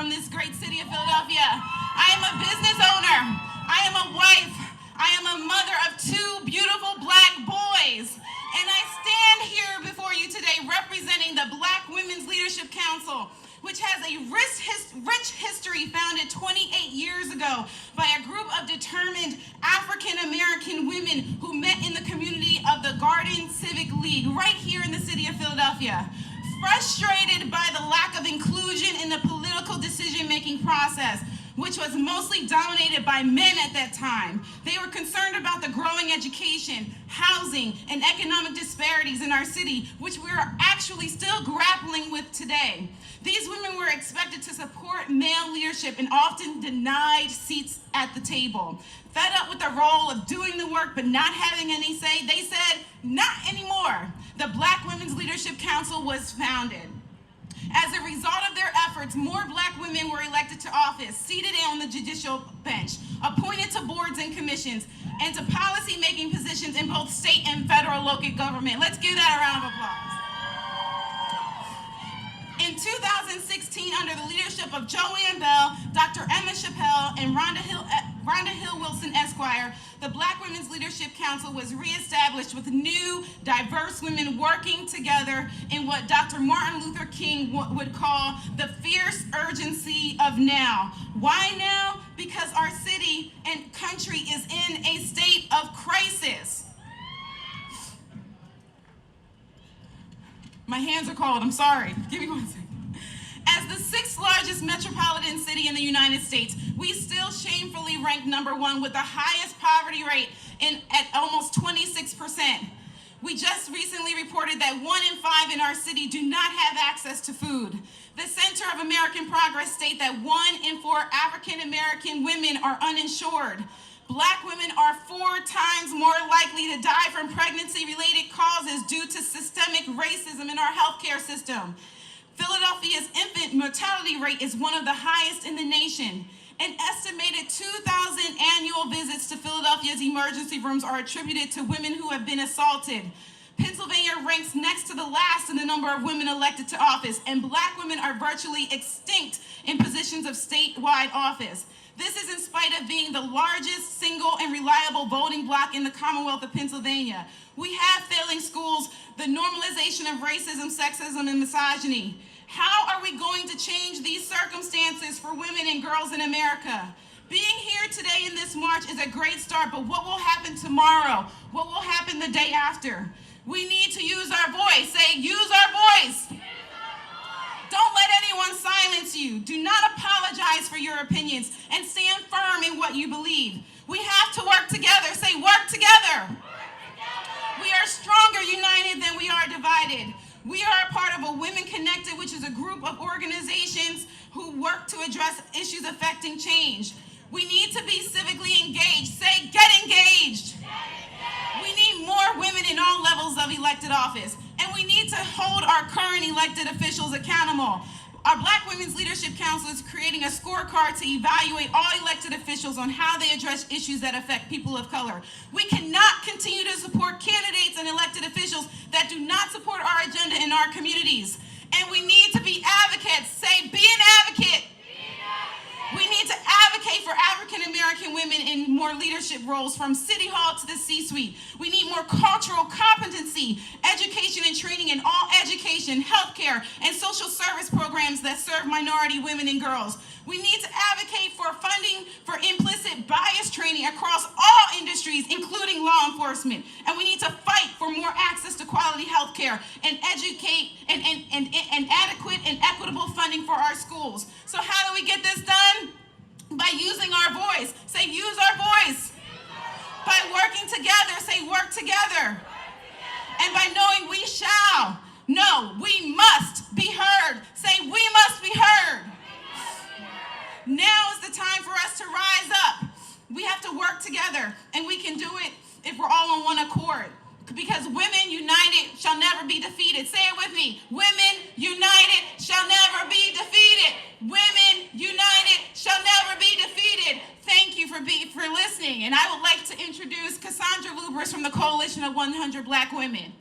from this great city of Philadelphia. I am a business owner. I am a wife. I am a mother of 2 beautiful black boys. And I stand here before you today representing the Black Women's Leadership Council, which has a rich history founded 28 years ago by a group of determined African-American women who met in the community of the Garden Civic League right here in the city of Philadelphia. Frustrated by the lack of inclusion in the political decision-making process, which was mostly dominated by men at that time. They were concerned about the growing education, housing, and economic disparities in our city, which we are actually still grappling with today. These women were expected to support male leadership and often denied seats at the table. Fed up with the role of doing the work but not having any say, they said, not anymore. The Black Women's Leadership Council was founded. As a result of their efforts, more black women were elected to office, seated on the judicial bench, appointed to boards and commissions, and to policy-making positions in both state and federal local government. Let's give that a round of applause. In 2016, under the leadership of Joanne Bell, Dr. Emma Chappelle, and Rhonda Hill Wilson Esquire, the Black Women's Leadership Council was reestablished with new, diverse women working together in what Dr. Martin Luther King would call the fierce urgency of now. Why now? Because our city and country is in a state of crisis. My hands are cold, I'm sorry. Give me 1 second. As the 6th largest metropolitan city in the United States, we still shamefully rank #1 with the highest poverty rate at almost 26%. We just recently reported that 1 in 5 in our city do not have access to food. The Center of American Progress state that 1 in 4 African American women are uninsured. Black women are 4 times more likely to die from pregnancy-related causes due to systemic racism in our healthcare system. Philadelphia's infant mortality rate is one of the highest in the nation. An estimated 2,000 annual visits to Philadelphia's emergency rooms are attributed to women who have been assaulted. Pennsylvania ranks next to the last in the number of women elected to office, and black women are virtually extinct in positions of statewide office. This is in spite of being the largest single and reliable voting bloc in the Commonwealth of Pennsylvania. We have failing schools, the normalization of racism, sexism, and misogyny. How are we going to change these circumstances for women and girls in America? Being here today in this march is a great start, but what will happen tomorrow? What will happen the day after? We need to use our voice. Say, use our voice. Don't let anyone silence you. Do not apologize for your opinions and stand firm in what you believe. We have to work together. Say, work together. We are stronger united than we are divided. We are a part of a Women Connected, which is a group of organizations who work to address issues affecting change. We need to be civically engaged. Say, get engaged. We need more women in all levels of elected office, and we need to hold our current elected officials accountable. Our Black Women's Leadership Council is creating a scorecard to evaluate all elected officials on how they address issues that affect people of color. We cannot continue to support candidates and elected officials that do not support our agenda in our communities. And we need to be advocates. Say, be an advocate. We need to advocate for African American women in more leadership roles from City Hall to the C-suite. We need more cultural competency, education and training in all education, healthcare, and social service programs that serve minority women and girls. We need to advocate for funding for implicit bias training across all industries, including law enforcement. And we need to fight for more access to quality healthcare and educate and adequate and equitable funding for our schools. So how do we get this done? By using our voice. Say, use our voice. By working together. Say, work together. And by knowing we shall. No, we must be heard. Say, we must be heard. Now is the time for us to rise up. We have to work together, and we can do it if we're all on one accord. Because women united shall never be defeated. Say it with me. Women united shall never be defeated. Women united shall never be defeated. Thank you for listening. And I would like to introduce Cassandra Lubris from the Coalition of 100 Black Women.